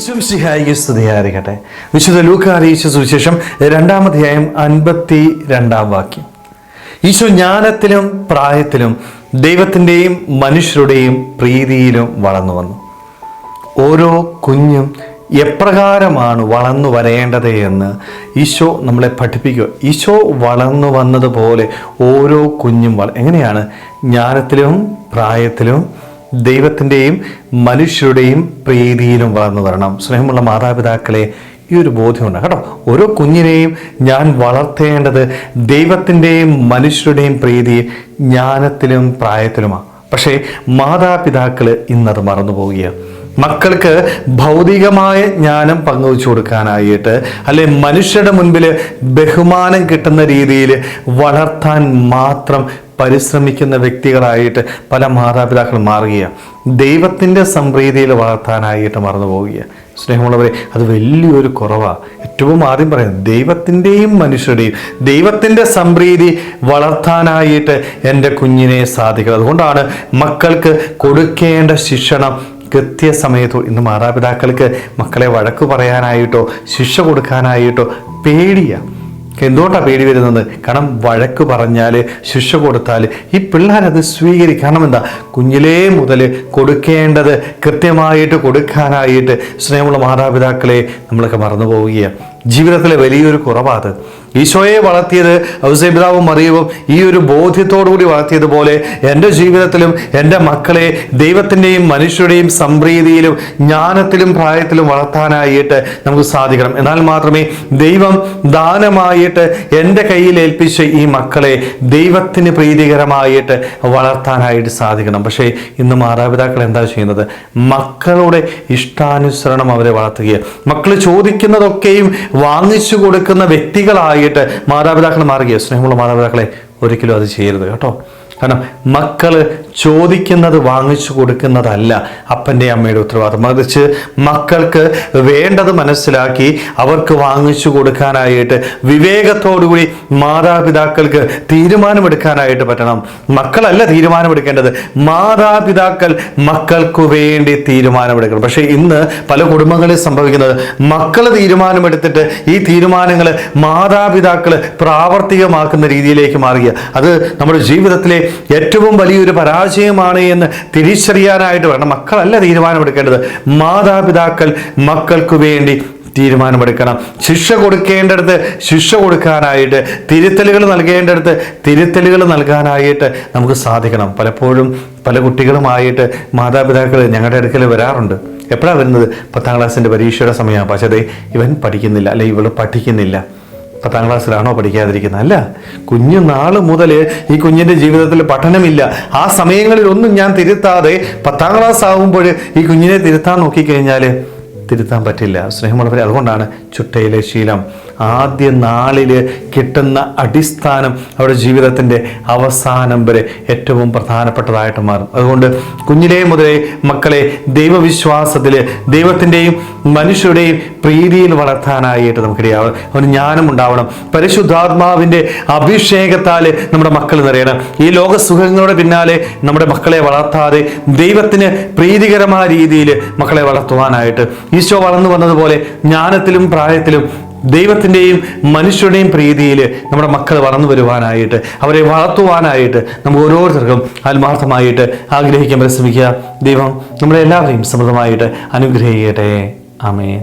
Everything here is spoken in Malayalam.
ഈശോമിശിഹായിക്ക് സ്തുതിയായിരിക്കട്ടെ. വിശുദ്ധ ലൂക്കാ അറിയിച്ച സുവിശേഷം 2-ാം അധ്യായം 52-ാം വാക്യം. ഈശോ ജ്ഞാനത്തിലും പ്രായത്തിലും ദൈവത്തിൻ്റെയും മനുഷ്യരുടെയും പ്രീതിയിലും വളർന്നു വന്നു. ഓരോ കുഞ്ഞും എപ്രകാരമാണ് വളർന്നു വരേണ്ടത് എന്ന് ഈശോ നമ്മളെ പഠിപ്പിക്കുക. ഈശോ വളർന്നു വന്നതുപോലെ ഓരോ കുഞ്ഞും എങ്ങനെയാണ് ജ്ഞാനത്തിലും പ്രായത്തിലും ദൈവത്തിൻ്റെയും മനുഷ്യരുടെയും പ്രീതിയിലും വളർന്നു വരണം. സ്നേഹമുള്ള മാതാപിതാക്കളെ, ഈ ഒരു ബോധ്യമുണ്ട് കേട്ടോ. ഓരോ കുഞ്ഞിനെയും ഞാൻ വളർത്തേണ്ടത് ദൈവത്തിൻ്റെയും മനുഷ്യരുടെയും പ്രീതി ജ്ഞാനത്തിലും പ്രായത്തിലുമാണ്. പക്ഷേ മാതാപിതാക്കൾ ഇന്നത് മറന്നു പോവുകയാണ്. മക്കൾക്ക് ഭൗതികമായ ജ്ഞാനം പങ്കുവച്ചു കൊടുക്കാനായിട്ട്, അല്ലെ മനുഷ്യരുടെ മുൻപിൽ ബഹുമാനം കിട്ടുന്ന രീതിയിൽ വളർത്താൻ മാത്രം പരിശ്രമിക്കുന്ന വ്യക്തികളായിട്ട് പല മാതാപിതാക്കളും മാറുകയാണ്. ദൈവത്തിൻ്റെ സംപ്രീതിയിൽ വളർത്താനായിട്ട് മറന്നു പോവുകയാണ്. സ്നേഹമുള്ളവരെ, അത് വലിയൊരു കുറവാണ്. ഏറ്റവും ആദ്യം പറയുന്നത് ദൈവത്തിൻ്റെയും മനുഷ്യരുടെയും ദൈവത്തിൻ്റെ സംപ്രീതി വളർത്താനായിട്ട് എൻ്റെ കുഞ്ഞിനെ സാധിക്കണം. അതുകൊണ്ടാണ് മക്കൾക്ക് കൊടുക്കേണ്ട ശിക്ഷണം കൃത്യസമയത്തോ. ഇന്ന് മാതാപിതാക്കൾക്ക് മക്കളെ വഴക്ക് പറയാനായിട്ടോ ശിക്ഷ കൊടുക്കാനായിട്ടോ പേടിയാണ്. എന്തുകൊണ്ടാണ് പേടി വരുന്നത്? കാരണം വഴക്ക് പറഞ്ഞാൽ ശിക്ഷ കൊടുത്താൽ ഈ പിള്ളേരത് സ്വീകരിക്കും. കാരണം എന്താ? കുഞ്ഞിലേ മുതൽ കൊടുക്കേണ്ടത് കൃത്യമായിട്ട് കൊടുക്കാനായിട്ട് സ്നേഹമുള്ള മാതാപിതാക്കളെ നമ്മളൊക്കെ മറന്നു പോവുകയാണ്. ജീവിതത്തിലെ വലിയൊരു കുറവാത്. ഈശോയെ വളർത്തിയത് ഔസേപിതാവും മറിയവും ഈ ഒരു ബോധ്യത്തോടുകൂടി വളർത്തിയതുപോലെ എൻ്റെ ജീവിതത്തിലും എൻ്റെ മക്കളെ ദൈവത്തിൻ്റെയും മനുഷ്യരുടെയും സംപ്രീതിയിലും ജ്ഞാനത്തിലും പ്രായത്തിലും വളർത്താനായിട്ട് നമുക്ക് സാധിക്കണം. എന്നാൽ മാത്രമേ ദൈവം ദാനമായിട്ട് എൻ്റെ കയ്യിൽ ഏൽപ്പിച്ച ഈ മക്കളെ ദൈവത്തിന് പ്രീതികരമായിട്ട് വളർത്താനായിട്ട് സാധിക്കണം. പക്ഷേ ഇന്ന് മാതാപിതാക്കൾ എന്താ ചെയ്യുന്നത്? മക്കളുടെ ഇഷ്ടാനുസരണം അവരെ വളർത്തുകയാണ്. മക്കൾ ചോദിക്കുന്നതൊക്കെയും വാങ്ങിച്ചു കൊടുക്കുന്ന വ്യക്തികളായിട്ട് മാതാപിതാക്കൾ മാറുകയാണ്. സ്നേഹമുള്ള മാതാപിതാക്കളെ, ഒരിക്കലും അത് ചെയ്യരുത് കേട്ടോ. കാരണം മക്കൾ ചോദിക്കുന്നത് വാങ്ങിച്ചു കൊടുക്കുന്നതല്ല അപ്പൻ്റെ അമ്മയുടെ ഉത്തരവാദിത്വം. മറിച്ച് മക്കൾക്ക് വേണ്ടത് മനസ്സിലാക്കി അവർക്ക് വാങ്ങിച്ചു കൊടുക്കാനായിട്ട് വിവേകത്തോടുകൂടി മാതാപിതാക്കൾക്ക് തീരുമാനമെടുക്കാനായിട്ട് പറ്റണം. മക്കളല്ല തീരുമാനമെടുക്കേണ്ടത്, മാതാപിതാക്കൾ മക്കൾക്ക് വേണ്ടി തീരുമാനമെടുക്കണം. പക്ഷേ ഇന്ന് പല കുടുംബങ്ങളിൽ സംഭവിക്കുന്നത് മക്കൾ തീരുമാനമെടുത്തിട്ട് ഈ തീരുമാനങ്ങൾ മാതാപിതാക്കൾ പ്രാവർത്തികമാക്കുന്ന രീതിയിലേക്ക് മാറുക. അത് നമ്മുടെ ജീവിതത്തിലെ ഏറ്റവും വലിയൊരു പരാജയമാണ് എന്ന് തിരിച്ചറിയാനായിട്ട് വേണം. മക്കളല്ല തീരുമാനമെടുക്കേണ്ടത്, മാതാപിതാക്കൾ മക്കൾക്ക് വേണ്ടി തീരുമാനമെടുക്കണം. ശിക്ഷ കൊടുക്കേണ്ടടുത്ത് ശിക്ഷ കൊടുക്കാനായിട്ട്, തിരുത്തലുകൾ നൽകേണ്ടടുത്ത് തിരുത്തലുകൾ നൽകാനായിട്ട് നമുക്ക് സാധിക്കണം. പലപ്പോഴും പല കുട്ടികളുമായിട്ട് മാതാപിതാക്കൾ ഞങ്ങളുടെ അടുക്കൽ വരാറുണ്ട്. എപ്പോഴാണ് വരുന്നത്? 10ാം ക്ലാസ്സിൻ്റെ പരീക്ഷയുടെ സമയമാണ്. പക്ഷേ ഇവൻ പഠിക്കുന്നില്ല, അല്ലെ ഇവൾ പഠിക്കുന്നില്ല. 10ാം ക്ലാസ്സിലാണോ പഠിക്കാതിരിക്കുന്നത്? അല്ല, കുഞ്ഞുനാൾ മുതൽ ഈ കുഞ്ഞിൻ്റെ ജീവിതത്തിൽ പഠനമില്ല. ആ സമയങ്ങളിലൊന്നും ഞാൻ തിരുത്താതെ 10ാം ക്ലാസ് ആകുമ്പോൾ ഈ കുഞ്ഞിനെ തിരുത്താൻ നോക്കിക്കഴിഞ്ഞാൽ തിരുത്താൻ പറ്റില്ല. സ്നേഹമുള്ളവരെ, അതുകൊണ്ടാണ് ചുട്ടയിലെ ശീലം ആദ്യ നാളിൽ കിട്ടുന്ന അടിസ്ഥാനം അവരുടെ ജീവിതത്തിൻ്റെ അവസാനം വരെ ഏറ്റവും പ്രധാനപ്പെട്ടതായിട്ട് മാറും. അതുകൊണ്ട് കുഞ്ഞിലേ മുതലേ മക്കളെ ദൈവവിശ്വാസത്തിൽ ദൈവത്തിൻ്റെയും മനുഷ്യരുടെയും പ്രീതിയിൽ വളർത്താനായിട്ട് നമുക്കിടയാവും. അവന് ജ്ഞാനം ഉണ്ടാവണം. പരിശുദ്ധാത്മാവിൻ്റെ അഭിഷേകത്താൽ നമ്മുടെ മക്കൾ നിറയണം. ഈ ലോക സുഖങ്ങളുടെ പിന്നാലെ നമ്മുടെ മക്കളെ വളർത്താതെ ദൈവത്തിന് പ്രീതികരമായ രീതിയിൽ മക്കളെ വളർത്തുവാനായിട്ട് ഈശോ വളർന്നു വന്നതുപോലെ ജ്ഞാനത്തിലും പ്രായത്തിലും ദൈവത്തിൻ്റെയും മനുഷ്യരുടെയും പ്രീതിയിൽ നമ്മുടെ മക്കൾ വളർന്നു വരുവാനായിട്ട്, അവരെ വളർത്തുവാനായിട്ട് നമുക്ക് ഓരോരുത്തർക്കും ആത്മാർത്ഥമായിട്ട് ആഗ്രഹിക്കാൻ പരിശ്രമിക്കുക. ദൈവം നമ്മളെല്ലാവരെയും സമൃദ്ധമായിട്ട് അനുഗ്രഹിക്കട്ടെ. ആമേൻ.